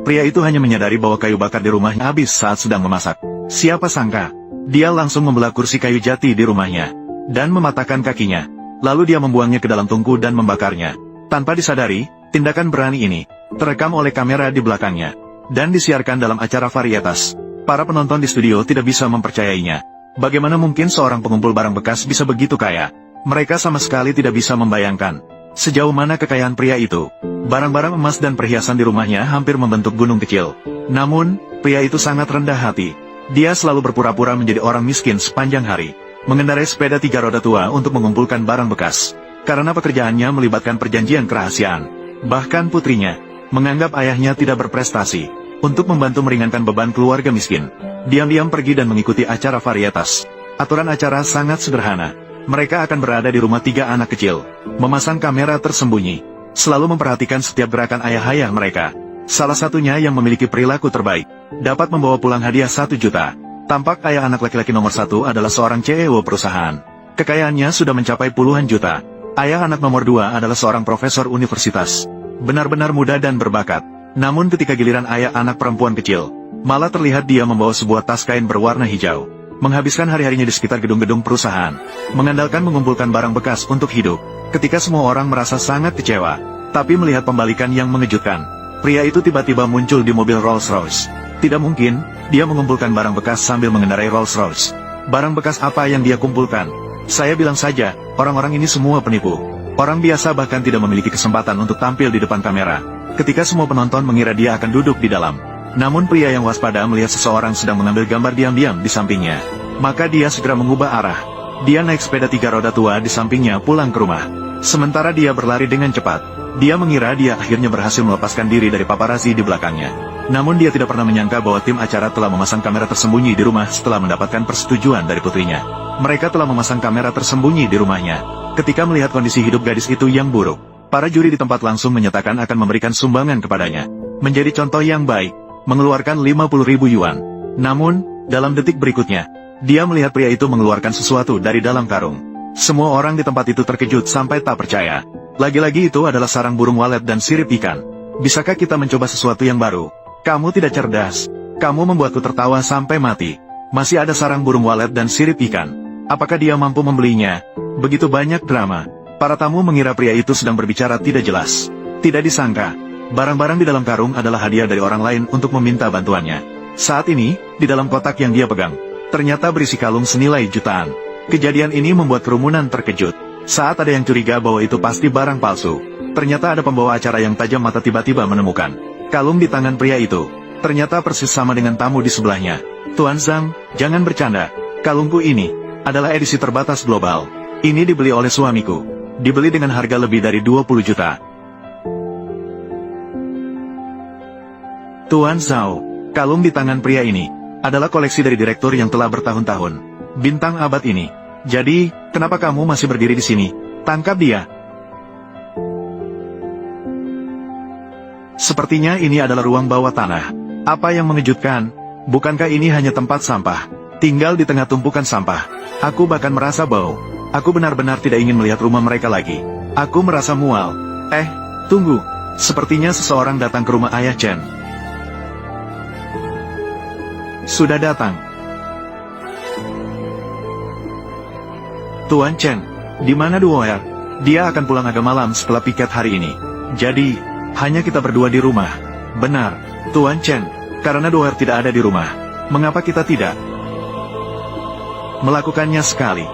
Pria itu hanya menyadari bahwa kayu bakar di rumahnya habis saat sedang memasak. Siapa sangka, dia langsung membelah kursi kayu jati di rumahnya, dan mematahkan kakinya. Lalu dia membuangnya ke dalam tungku dan membakarnya. Tanpa disadari, tindakan berani ini terekam oleh kamera di belakangnya, dan disiarkan dalam acara varietas. Para penonton di studio tidak bisa mempercayainya. Bagaimana mungkin seorang pengumpul barang bekas bisa begitu kaya? Mereka sama sekali tidak bisa membayangkan sejauh mana kekayaan pria itu. Barang-barang emas dan perhiasan di rumahnya hampir membentuk gunung kecil. Namun, pria itu sangat rendah hati. Dia selalu berpura-pura menjadi orang miskin sepanjang hari, mengendarai sepeda 3 roda tua untuk mengumpulkan barang bekas. Karena pekerjaannya melibatkan perjanjian kerahasiaan. Bahkan putrinya menganggap ayahnya tidak berprestasi. Untuk membantu meringankan beban keluarga miskin, diam-diam pergi dan mengikuti acara varietas. Aturan acara sangat sederhana. Mereka akan berada di rumah 3 anak kecil, memasang kamera tersembunyi, selalu memperhatikan setiap gerakan ayah-ayah mereka. Salah satunya yang memiliki perilaku terbaik, dapat membawa pulang hadiah 1 juta. Tampak ayah anak laki-laki nomor 1 adalah seorang CEO perusahaan. Kekayaannya sudah mencapai puluhan juta. Ayah anak nomor 2 adalah seorang profesor universitas. Benar-benar muda dan berbakat. Namun ketika giliran ayah anak perempuan kecil, malah terlihat dia membawa sebuah tas kain berwarna hijau. Menghabiskan hari-harinya di sekitar gedung-gedung perusahaan, mengandalkan mengumpulkan barang bekas untuk hidup. Ketika semua orang merasa sangat kecewa, tapi melihat pembalikan yang mengejutkan, pria itu tiba-tiba muncul di mobil Rolls-Royce. Tidak mungkin, dia mengumpulkan barang bekas sambil mengendarai Rolls-Royce. Barang bekas apa yang dia kumpulkan? Saya bilang saja, orang-orang ini semua penipu. Orang biasa bahkan tidak memiliki kesempatan untuk tampil di depan kamera. Ketika semua penonton mengira dia akan duduk di dalam. Namun pria yang waspada melihat seseorang sedang mengambil gambar diam-diam di sampingnya. Maka dia segera mengubah arah. Dia naik sepeda 3 roda tua di sampingnya pulang ke rumah. Sementara dia berlari dengan cepat. Dia mengira dia akhirnya berhasil melepaskan diri dari paparazzi di belakangnya. Namun dia tidak pernah menyangka bahwa tim acara telah memasang kamera tersembunyi di rumah setelah mendapatkan persetujuan dari putrinya. Mereka telah memasang kamera tersembunyi di rumahnya. Ketika melihat kondisi hidup gadis itu yang buruk, para juri di tempat langsung menyatakan akan memberikan sumbangan kepadanya. Menjadi contoh yang baik, mengeluarkan 50.000 yuan. Namun, dalam detik berikutnya, dia melihat pria itu mengeluarkan sesuatu dari dalam karung. Semua orang di tempat itu terkejut sampai tak percaya. Lagi-lagi itu adalah sarang burung walet dan sirip ikan. Bisakah kita mencoba sesuatu yang baru? Kamu tidak cerdas. Kamu membuatku tertawa sampai mati. Masih ada sarang burung walet dan sirip ikan. Apakah dia mampu membelinya? Begitu banyak drama. Para tamu mengira pria itu sedang berbicara tidak jelas. Tidak disangka, barang-barang di dalam karung adalah hadiah dari orang lain untuk meminta bantuannya. Saat ini, di dalam kotak yang dia pegang, ternyata berisi kalung senilai jutaan. Kejadian ini membuat kerumunan terkejut. Saat ada yang curiga bahwa itu pasti barang palsu, ternyata ada pembawa acara yang tajam mata tiba-tiba menemukan kalung di tangan pria itu. Ternyata persis sama dengan tamu di sebelahnya. Tuan Zhang, jangan bercanda. Kalungku ini adalah edisi terbatas global. Ini dibeli oleh suamiku. Dibeli dengan harga lebih dari 20 juta. Tuan Zhao, kalung di tangan pria ini adalah koleksi dari direktur yang telah bertahun-tahun. Bintang abad ini. Jadi, kenapa kamu masih berdiri di sini? Tangkap dia. Sepertinya ini adalah ruang bawah tanah. Apa yang mengejutkan? Bukankah ini hanya tempat sampah? Tinggal di tengah tumpukan sampah. Aku bahkan merasa bau. Aku benar-benar tidak ingin melihat rumah mereka lagi. Aku merasa mual. Tunggu. Sepertinya seseorang datang ke rumah Ayah Chen. Sudah datang. Tuan Chen, di mana Duoer? Dia akan pulang agak malam setelah piket hari ini. Jadi, hanya kita berdua di rumah. Benar, Tuan Chen, karena Duoer tidak ada di rumah. Mengapa kita tidak melakukannya sekali?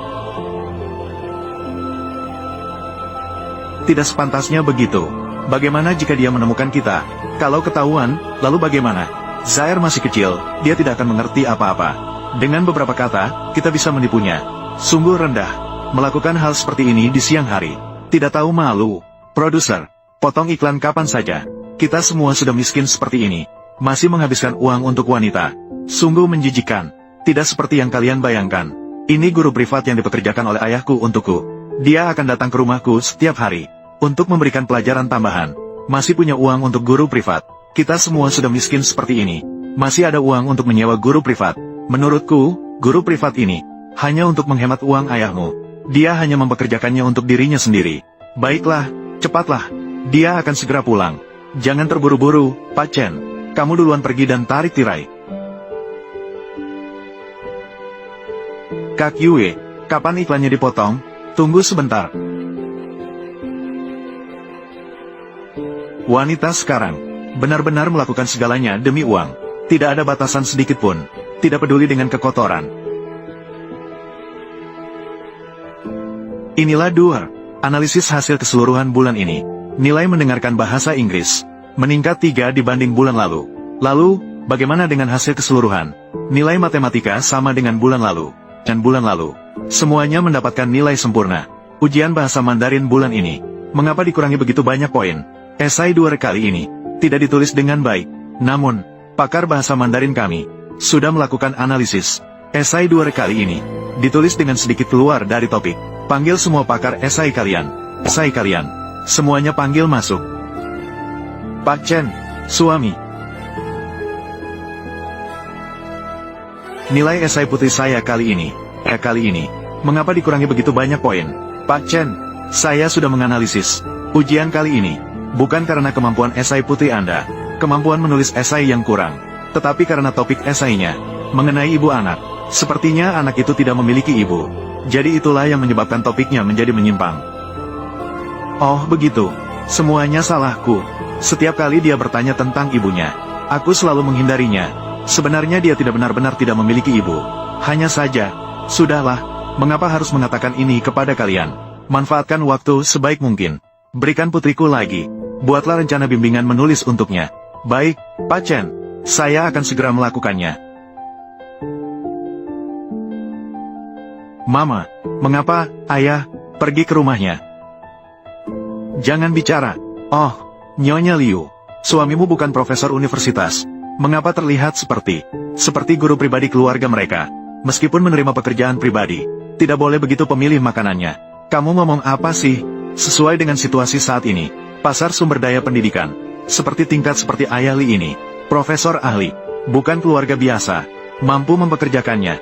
Tidak sepantasnya begitu. Bagaimana jika dia menemukan kita? Kalau ketahuan, lalu bagaimana? Zaire masih kecil, dia tidak akan mengerti apa-apa. Dengan beberapa kata, kita bisa menipunya. Sungguh rendah, melakukan hal seperti ini di siang hari. Tidak tahu malu. Produser, potong iklan kapan saja. Kita semua sudah miskin seperti ini. Masih menghabiskan uang untuk wanita. Sungguh menjijikkan. Tidak seperti yang kalian bayangkan. Ini guru privat yang dipekerjakan oleh ayahku untukku. Dia akan datang ke rumahku setiap hari untuk memberikan pelajaran tambahan. Masih punya uang untuk guru privat. Kita semua sudah miskin seperti ini. Masih ada uang untuk menyewa guru privat. Menurutku, guru privat ini hanya untuk menghemat uang ayahmu. Dia hanya mempekerjakannya untuk dirinya sendiri. Baiklah, cepatlah. Dia akan segera pulang. Jangan terburu-buru, Pak Chen. kamu duluan pergi dan tarik tirai. Kak Yue, kapan iklannya dipotong? Tunggu sebentar. Wanita sekarang benar-benar melakukan segalanya demi uang. Tidak ada batasan sedikit pun. Tidak peduli dengan kekotoran. Inilah Duer. Analisis hasil keseluruhan bulan ini. Nilai mendengarkan bahasa Inggris meningkat 3 dibanding bulan lalu. Lalu, bagaimana dengan hasil keseluruhan? Nilai matematika sama dengan bulan lalu. Dan bulan lalu, semuanya mendapatkan nilai sempurna. Ujian bahasa Mandarin bulan ini, mengapa dikurangi begitu banyak poin? Esai Duer kali ini, tidak ditulis dengan baik. Namun, pakar bahasa Mandarin kami, sudah melakukan analisis. Esai Duer kali ini, ditulis dengan sedikit keluar dari topik. Panggil semua pakar esai kalian. Esai kalian, semuanya panggil masuk. Pak Chen, suami. Nilai esai putri saya kali ini, mengapa dikurangi begitu banyak poin? Pak Chen, saya sudah menganalisis ujian kali ini, bukan karena kemampuan esai putri Anda, kemampuan menulis esai yang kurang, tetapi karena topik esainya, mengenai ibu anak. Sepertinya anak itu tidak memiliki ibu. Jadi itulah yang menyebabkan topiknya menjadi menyimpang. Oh begitu, semuanya salahku. Setiap kali dia bertanya tentang ibunya, aku selalu menghindarinya. Sebenarnya dia tidak benar-benar tidak memiliki ibu. Hanya saja, sudahlah, mengapa harus mengatakan ini kepada kalian? Manfaatkan waktu sebaik mungkin. Berikan putriku lagi. Buatlah rencana bimbingan menulis untuknya. Baik, Pak Chen. Saya akan segera melakukannya. Mama, mengapa, ayah, pergi ke rumahnya? Jangan bicara. Oh, Nyonya Liu, suamimu bukan profesor universitas. Mengapa terlihat seperti guru pribadi keluarga mereka? Meskipun menerima pekerjaan pribadi, tidak boleh begitu pemilih makanannya. Kamu ngomong apa sih? Sesuai dengan situasi saat ini, pasar sumber daya pendidikan, seperti tingkat seperti Ayah Li ini, profesor ahli, bukan keluarga biasa, mampu mempekerjakannya.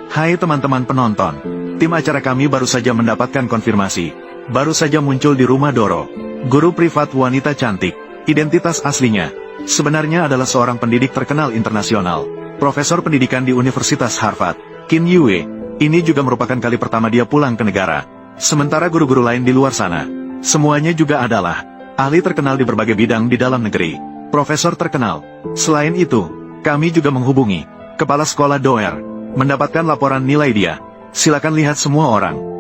Hai teman-teman penonton, tim acara kami baru saja mendapatkan konfirmasi. Baru saja muncul di rumah Doro, guru privat wanita cantik. Identitas aslinya, sebenarnya adalah seorang pendidik terkenal internasional, profesor pendidikan di Universitas Harvard, Qin Yue. Ini juga merupakan kali pertama dia pulang ke negara. Sementara guru-guru lain di luar sana, semuanya juga adalah ahli terkenal di berbagai bidang di dalam negeri, profesor terkenal. Selain itu, kami juga menghubungi kepala sekolah Doer, mendapatkan laporan nilai dia. Silakan lihat semua orang.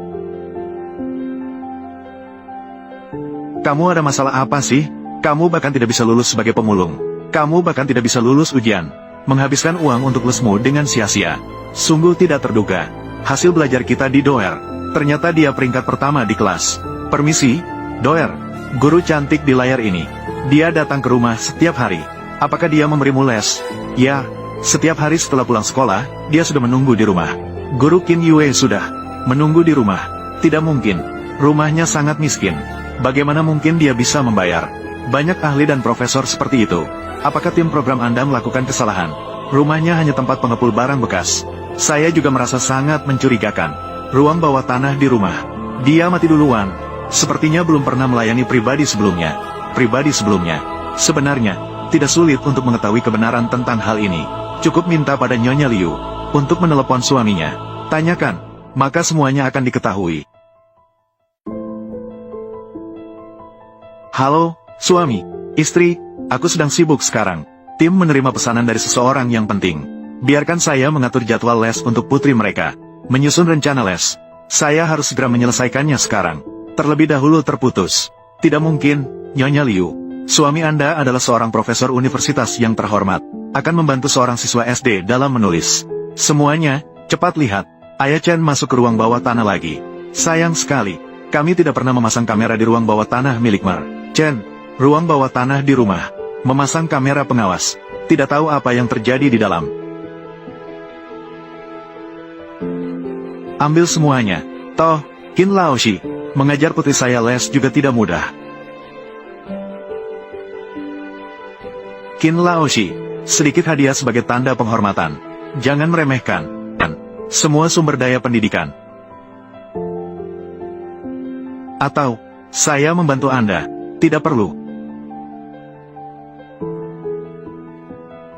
Kamu ada masalah apa sih? Kamu bahkan tidak bisa lulus sebagai pemulung. Kamu bahkan tidak bisa lulus ujian. Menghabiskan uang untuk lesmu dengan sia-sia. Sungguh tidak terduga. Hasil belajar kita di Doer, ternyata dia peringkat pertama di kelas. Permisi, Doer, guru cantik di layar ini. Dia datang ke rumah setiap hari. Apakah dia memberimu les? Ya, setiap hari setelah pulang sekolah, dia sudah menunggu di rumah. Guru Qin Yue sudah menunggu di rumah. Tidak mungkin. Rumahnya sangat miskin. Bagaimana mungkin dia bisa membayar? Banyak ahli dan profesor seperti itu. Apakah tim program Anda melakukan kesalahan? Rumahnya hanya tempat pengepul barang bekas. Saya juga merasa sangat mencurigakan. Ruang bawah tanah di rumah. Dia mati duluan. Sepertinya belum pernah melayani pribadi sebelumnya. Sebenarnya, tidak sulit untuk mengetahui kebenaran tentang hal ini. Cukup minta pada Nyonya Liu untuk menelepon suaminya. Tanyakan, maka semuanya akan diketahui. Halo, suami, istri, aku sedang sibuk sekarang. Tim menerima pesanan dari seseorang yang penting. Biarkan saya mengatur jadwal les untuk putri mereka. Menyusun rencana les. Saya harus segera menyelesaikannya sekarang. Terlebih dahulu terputus. Tidak mungkin, Nyonya Liu. Suami Anda adalah seorang profesor universitas yang terhormat. Akan membantu seorang siswa SD dalam menulis. Semuanya, cepat lihat. Ayah Chen masuk ke ruang bawah tanah lagi. Sayang sekali, kami tidak pernah memasang kamera di ruang bawah tanah milik Mer. Chen, ruang bawah tanah di rumah, memasang kamera pengawas. Tidak tahu apa yang terjadi di dalam. Ambil semuanya. Toh, Qin Laoshi, mengajar putri saya les juga tidak mudah. Qin Laoshi, sedikit hadiah sebagai tanda penghormatan. Jangan meremehkan. Semua sumber daya pendidikan. Atau, saya membantu Anda. Tidak perlu.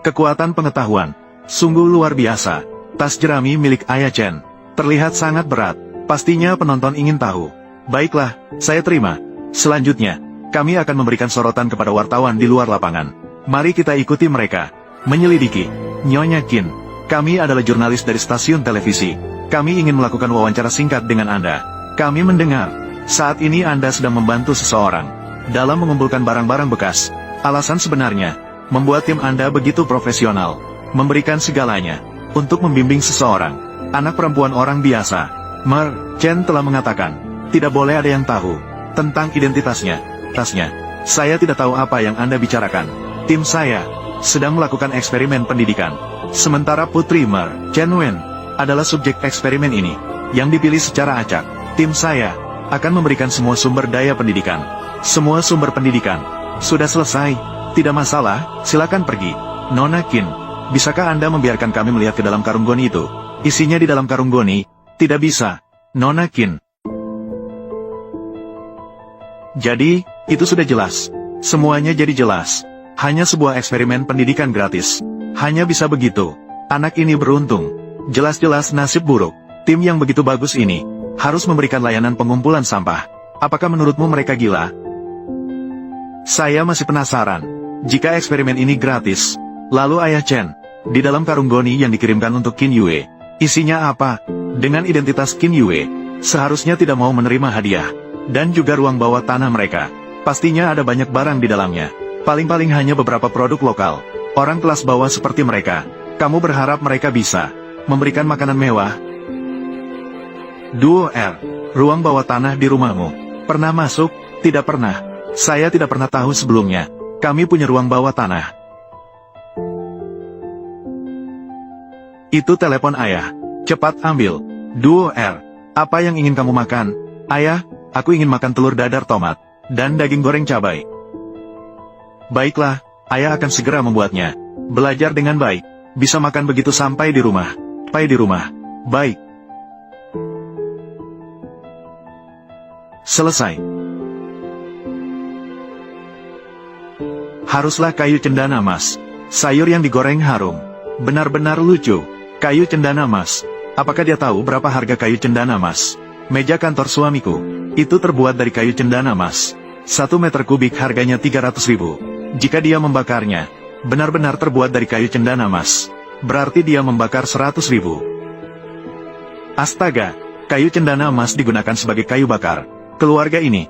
Kekuatan pengetahuan. Sungguh luar biasa. Tas jerami milik Ayah Chen. Terlihat sangat berat. Pastinya penonton ingin tahu. Baiklah, saya terima. Selanjutnya, kami akan memberikan sorotan kepada wartawan di luar lapangan. Mari kita ikuti mereka. Menyelidiki. Nyonya Qin, kami adalah jurnalis dari stasiun televisi. Kami ingin melakukan wawancara singkat dengan Anda. Kami mendengar, saat ini Anda sedang membantu seseorang dalam mengumpulkan barang-barang bekas. Alasan sebenarnya, membuat tim Anda begitu profesional, memberikan segalanya, untuk membimbing seseorang, anak perempuan orang biasa. Chen telah mengatakan, tidak boleh ada yang tahu, tentang identitasnya. Saya tidak tahu apa yang Anda bicarakan. Tim saya, sedang melakukan eksperimen pendidikan. Sementara Putri Chen Wen, adalah subjek eksperimen ini, yang dipilih secara acak. Tim saya, akan memberikan semua sumber daya pendidikan. Semua sumber pendidikan, sudah selesai. Tidak masalah, silakan pergi. Nona Qin, bisakah Anda membiarkan kami melihat ke dalam karung goni itu? Isinya di dalam karung goni? Tidak bisa, Nona Qin. Jadi, itu sudah jelas. Semuanya jadi jelas. Hanya sebuah eksperimen pendidikan gratis. Hanya bisa begitu. Anak ini beruntung. Jelas-jelas nasib buruk. Tim yang begitu bagus ini, harus memberikan layanan pengumpulan sampah. Apakah menurutmu mereka gila? Saya masih penasaran. Jika eksperimen ini gratis, lalu Ayah Chen, di dalam karung goni yang dikirimkan untuk Qin Yue, isinya apa? Dengan identitas Qin Yue, seharusnya tidak mau menerima hadiah. Dan juga ruang bawah tanah mereka, pastinya ada banyak barang di dalamnya. Paling-paling hanya beberapa produk lokal. Orang kelas bawah seperti mereka, kamu berharap mereka bisa memberikan makanan mewah? Duo R, ruang bawah tanah di rumahmu. Pernah masuk? Tidak pernah. Saya tidak pernah tahu sebelumnya. Kami punya ruang bawah tanah. Itu telepon Ayah. Cepat ambil. Duo R, apa yang ingin kamu makan? Ayah, aku ingin makan telur dadar tomat, dan daging goreng cabai. Baiklah, Ayah akan segera membuatnya. Belajar dengan baik. Bisa makan begitu sampai di rumah. Baik. Selesai. Haruslah kayu cendana mas. Sayur yang digoreng harum. Benar-benar lucu. Kayu cendana mas. Apakah dia tahu berapa harga kayu cendana mas? Meja kantor suamiku. Itu terbuat dari kayu cendana mas. 1 meter kubik harganya 300.000. Jika dia membakarnya, benar-benar terbuat dari kayu cendana mas. Berarti dia membakar 100.000. Astaga, kayu cendana emas digunakan sebagai kayu bakar. Keluarga ini.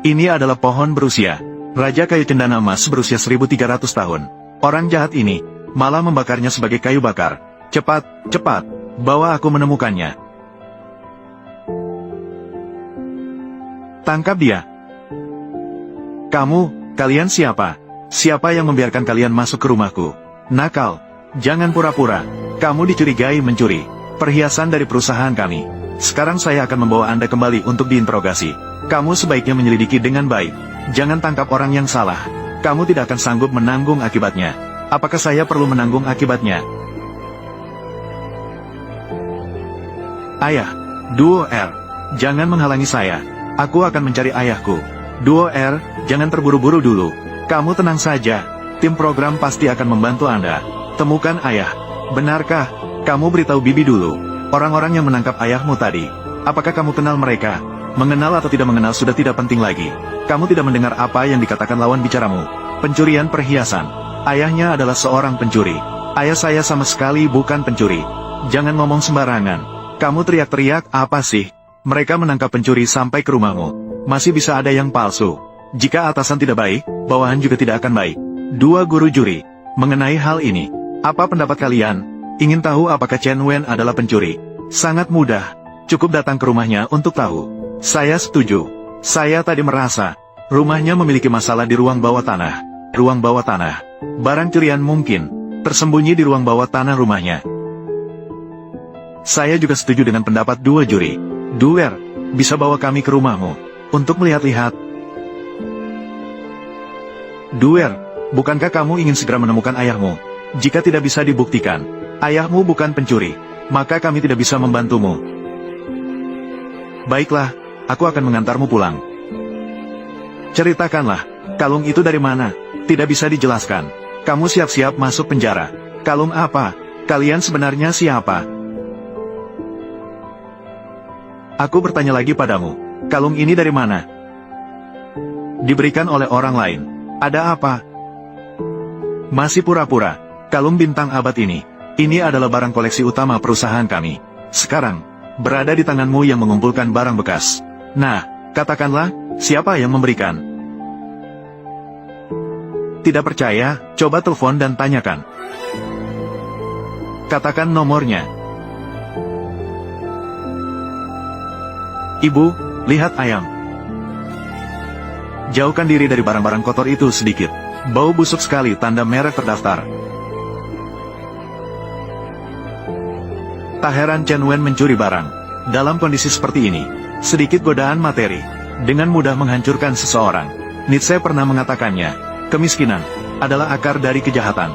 Ini adalah pohon berusia. Raja kayu cendana emas berusia 1300 tahun. Orang jahat ini, malah membakarnya sebagai kayu bakar. Cepat, bawa aku menemukannya. Tangkap dia. Kalian siapa? Siapa yang membiarkan kalian masuk ke rumahku? Nakal, jangan pura-pura. Kamu dicurigai mencuri perhiasan dari perusahaan kami. Sekarang saya akan membawa Anda kembali untuk diinterogasi. Kamu sebaiknya menyelidiki dengan baik. Jangan tangkap orang yang salah. Kamu tidak akan sanggup menanggung akibatnya. Apakah saya perlu menanggung akibatnya? Ayah, Duo R, jangan menghalangi saya. Aku akan mencari ayahku. Duo R, jangan terburu-buru dulu. Kamu tenang saja. Tim program pasti akan membantu Anda. Temukan ayah. Benarkah? Kamu beritahu Bibi dulu. Orang-orang yang menangkap ayahmu tadi. Apakah kamu kenal mereka? Mengenal atau tidak mengenal sudah tidak penting lagi. Kamu tidak mendengar apa yang dikatakan lawan bicaramu. Pencurian perhiasan. Ayahnya adalah seorang pencuri. Ayah saya sama sekali bukan pencuri. Jangan ngomong sembarangan. Kamu teriak-teriak apa sih? Mereka menangkap pencuri sampai ke rumahmu. Masih bisa ada yang palsu. Jika atasan tidak baik, bawahan juga tidak akan baik. Dua guru juri. Mengenai hal ini, apa pendapat kalian? Ingin tahu apakah Chen Wen adalah pencuri? Sangat mudah. Cukup datang ke rumahnya untuk tahu. Saya setuju. Saya tadi merasa rumahnya memiliki masalah di ruang bawah tanah. Ruang bawah tanah. Barang curian mungkin tersembunyi di ruang bawah tanah rumahnya. Saya juga setuju dengan pendapat dua juri. Duer, bisa bawa kami ke rumahmu untuk melihat-lihat. Duer, bukankah kamu ingin segera menemukan ayahmu? Jika tidak bisa dibuktikan, ayahmu bukan pencuri, maka kami tidak bisa membantumu. Baiklah, aku akan mengantarmu pulang. Ceritakanlah, kalung itu dari mana? Tidak bisa dijelaskan. Kamu siap-siap masuk penjara. Kalung apa? Kalian sebenarnya siapa? Aku bertanya lagi padamu. Kalung ini dari mana? Diberikan oleh orang lain. Ada apa? Masih pura-pura. Kalung bintang abad ini. Ini adalah barang koleksi utama perusahaan kami. Sekarang, berada di tanganmu yang mengumpulkan barang bekas. Nah, katakanlah, siapa yang memberikan? Tidak percaya, coba telepon dan tanyakan. Katakan nomornya. Ibu, lihat ayam. Jauhkan diri dari barang-barang kotor itu sedikit. Bau busuk sekali, tanda merek terdaftar. Tak heran Chen Wen mencuri barang. Dalam kondisi seperti ini, sedikit godaan materi, dengan mudah menghancurkan seseorang. Nietzsche pernah mengatakannya. Kemiskinan adalah akar dari kejahatan.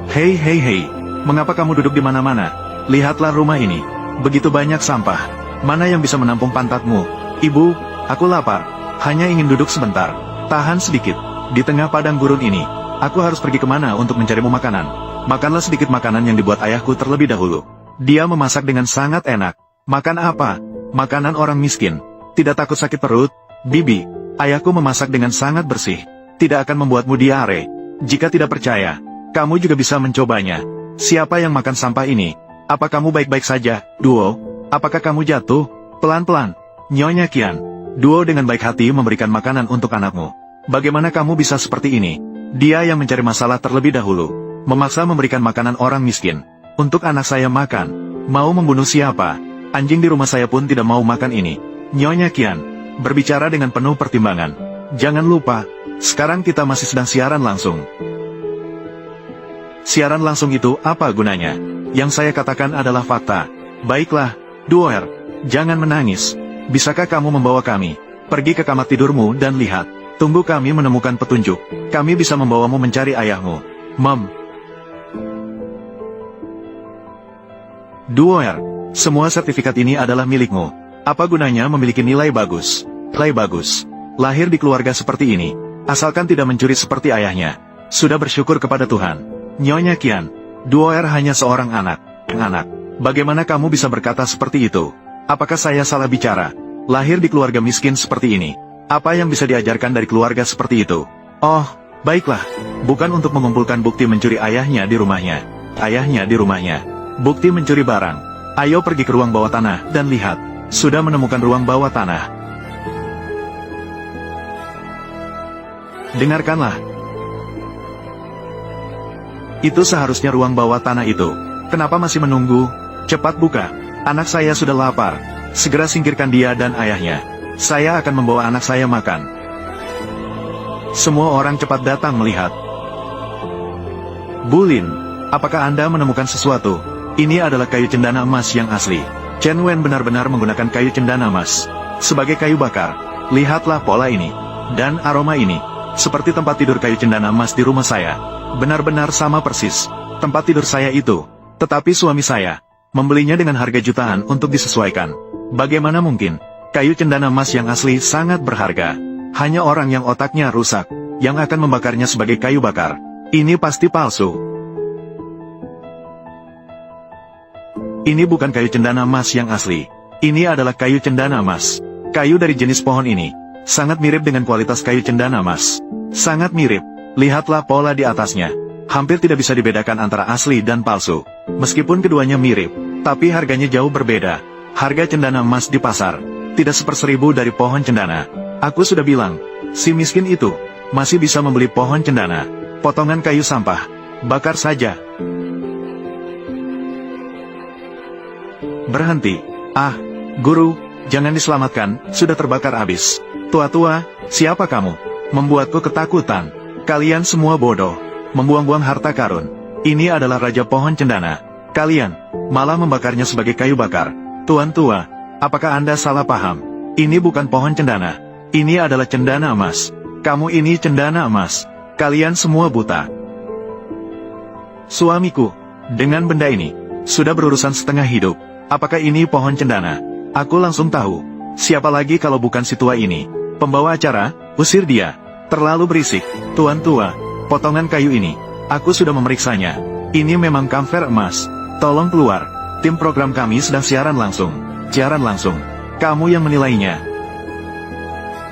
Hei, mengapa kamu duduk di mana-mana? Lihatlah rumah ini, begitu banyak sampah. Mana yang bisa menampung pantatmu? Ibu, aku lapar, hanya ingin duduk sebentar. Tahan sedikit, di tengah padang gurun ini, aku harus pergi kemana untuk mencarimu makanan. Makanlah sedikit makanan yang dibuat ayahku terlebih dahulu. Dia memasak dengan sangat enak. Makan apa? Makanan orang miskin. Tidak takut sakit perut, Bibi. Ayahku memasak dengan sangat bersih. Tidak akan membuatmu diare. Jika tidak percaya, kamu juga bisa mencobanya. Siapa yang makan sampah ini? Apa kamu baik-baik saja, Duo? Apakah kamu jatuh? Pelan-pelan. Nyonya Qian. Duo dengan baik hati memberikan makanan untuk anakmu. Bagaimana kamu bisa seperti ini? Dia yang mencari masalah terlebih dahulu. Memaksa memberikan makanan orang miskin. Untuk anak saya makan. Mau membunuh siapa? Anjing di rumah saya pun tidak mau makan ini. Nyonya Qian. Berbicara dengan penuh pertimbangan. Jangan lupa, sekarang kita masih sedang siaran langsung. Siaran langsung itu apa gunanya? Yang saya katakan adalah fakta. Baiklah, Duoer, jangan menangis. Bisakah kamu membawa kami pergi ke kamar tidurmu dan lihat? Tunggu kami menemukan petunjuk. Kami bisa membawamu mencari ayahmu. Duoer, semua sertifikat ini adalah milikmu. Apa gunanya memiliki nilai bagus? Nilai bagus. Lahir di keluarga seperti ini, asalkan tidak mencuri seperti ayahnya. Sudah bersyukur kepada Tuhan. Nyonya Qian, Duoer hanya seorang anak. Bagaimana kamu bisa berkata seperti itu? Apakah saya salah bicara? Lahir di keluarga miskin seperti ini. Apa yang bisa diajarkan dari keluarga seperti itu? Oh, baiklah. Bukan untuk mengumpulkan bukti mencuri ayahnya di rumahnya. Ayahnya di rumahnya. Bukti mencuri barang. Ayo pergi ke ruang bawah tanah dan lihat. Sudah menemukan ruang bawah tanah. Dengarkanlah. Itu seharusnya ruang bawah tanah itu. Kenapa masih menunggu? Cepat buka. Anak saya sudah lapar. Segera singkirkan dia dan ayahnya. Saya akan membawa anak saya makan. Semua orang cepat datang melihat. Bulin, apakah Anda menemukan sesuatu? Ini adalah kayu cendana emas yang asli. Chen Wen benar-benar menggunakan kayu cendana emas sebagai kayu bakar. Lihatlah pola ini dan aroma ini. Seperti tempat tidur kayu cendana emas di rumah saya. Benar-benar sama persis tempat tidur saya itu. Tetapi suami saya membelinya dengan harga jutaan untuk disesuaikan. Bagaimana mungkin? Kayu cendana emas yang asli sangat berharga. Hanya orang yang otaknya rusak yang akan membakarnya sebagai kayu bakar. Ini pasti palsu. Ini bukan kayu cendana emas yang asli. Ini adalah kayu cendana emas. Kayu dari jenis pohon ini sangat mirip dengan kualitas kayu cendana emas. Sangat mirip. Lihatlah pola di atasnya. Hampir tidak bisa dibedakan antara asli dan palsu. Meskipun keduanya mirip, tapi harganya jauh berbeda. Harga cendana emas di pasar tidak seperseribu dari pohon cendana. Aku sudah bilang, si miskin itu masih bisa membeli pohon cendana. Potongan kayu sampah. Bakar saja. Berhenti. Ah, guru, jangan diselamatkan, sudah terbakar habis. Tua-tua, siapa kamu? Membuatku ketakutan. Kalian semua bodoh. Membuang-buang harta karun. Ini adalah raja pohon cendana. Kalian malah membakarnya sebagai kayu bakar. Tuan tua, apakah Anda salah paham? Ini bukan pohon cendana. Ini adalah cendana emas. Kamu ini cendana emas. Kalian semua buta. Suamiku, dengan benda ini, sudah berurusan setengah hidup. Apakah ini pohon cendana? Aku langsung tahu. Siapa lagi kalau bukan si tua ini? Pembawa acara, usir dia. Terlalu berisik, Tuan Tua. Potongan kayu ini, aku sudah memeriksanya. Ini memang kamfer emas. Tolong keluar. Tim program kami sedang siaran langsung. Siaran langsung. Kamu yang menilainya.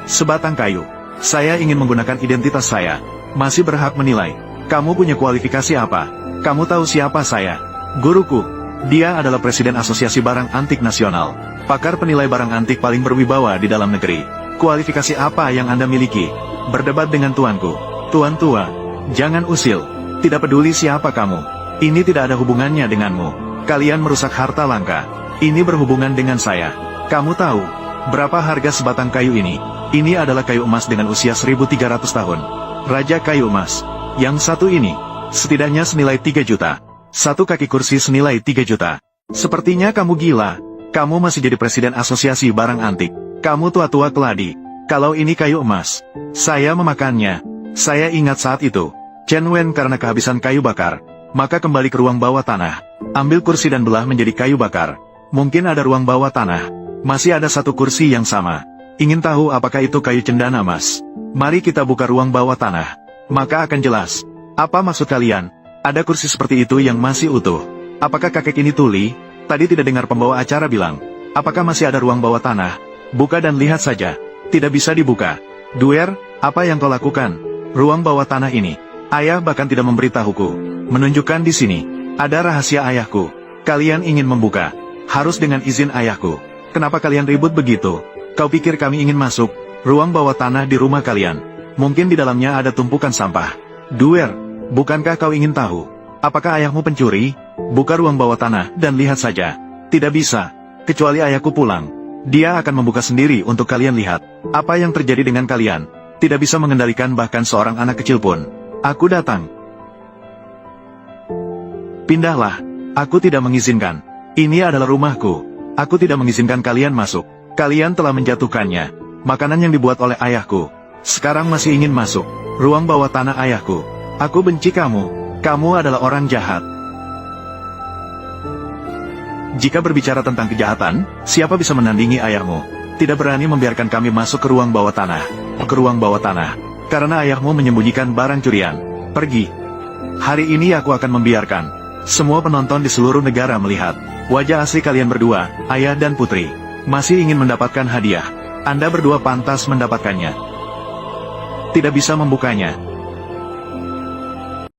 Sebatang kayu. Saya ingin menggunakan identitas saya. Masih berhak menilai. Kamu punya kualifikasi apa? Kamu tahu siapa saya? Guruku. Dia adalah Presiden Asosiasi Barang Antik Nasional. Pakar penilai barang antik paling berwibawa di dalam negeri. Kualifikasi apa yang Anda miliki? Berdebat dengan tuanku. Tuan Tua. Jangan usil. Tidak peduli siapa kamu. Ini tidak ada hubungannya denganmu. Kalian merusak harta langka. Ini berhubungan dengan saya. Kamu tahu berapa harga sebatang kayu ini? Ini adalah kayu emas dengan usia 1300 tahun. Raja kayu emas. Yang satu ini, setidaknya senilai 3 juta. Satu kaki kursi senilai 3 juta. Sepertinya kamu gila. Kamu masih jadi presiden asosiasi barang antik. Kamu tua-tua keladi. Kalau ini kayu emas, saya memakannya. Saya ingat saat itu. Chen Wen karena kehabisan kayu bakar. Maka kembali ke ruang bawah tanah. Ambil kursi dan belah menjadi kayu bakar. Mungkin ada ruang bawah tanah. Masih ada satu kursi yang sama. Ingin tahu apakah itu kayu cendana mas? Mari kita buka ruang bawah tanah. Maka akan jelas. Apa maksud kalian? Ada kursi seperti itu yang masih utuh. Apakah kakek ini tuli? Tadi tidak dengar pembawa acara bilang. Apakah masih ada ruang bawah tanah? Buka dan lihat saja. Tidak bisa dibuka. Duer, apa yang kau lakukan? Ruang bawah tanah ini. Ayah bahkan tidak memberitahuku. Menunjukkan di sini. Ada rahasia ayahku. Kalian ingin membuka. Harus dengan izin ayahku. Kenapa kalian ribut begitu? Kau pikir kami ingin masuk ruang bawah tanah di rumah kalian? Mungkin di dalamnya ada tumpukan sampah. Duer, bukankah kau ingin tahu? Apakah ayahmu pencuri? Buka ruang bawah tanah dan lihat saja. Tidak bisa. Kecuali ayahku pulang. Dia akan membuka sendiri untuk kalian lihat. Apa yang terjadi dengan kalian? Tidak bisa mengendalikan bahkan seorang anak kecil pun. Aku datang. Pindahlah. Aku tidak mengizinkan. Ini adalah rumahku. Aku tidak mengizinkan kalian masuk. Kalian telah menjatuhkannya. Makanan yang dibuat oleh ayahku. Sekarang masih ingin masuk ruang bawah tanah ayahku. Aku benci kamu. Kamu adalah orang jahat. Jika berbicara tentang kejahatan, siapa bisa menandingi ayahmu? Tidak berani membiarkan kami masuk ke ruang bawah tanah. Ke ruang bawah tanah. Karena ayahmu menyembunyikan barang curian. Pergi. Hari ini aku akan membiarkan semua penonton di seluruh negara melihat wajah asli kalian berdua, ayah dan putri. Masih ingin mendapatkan hadiah. Anda berdua pantas mendapatkannya. Tidak bisa membukanya.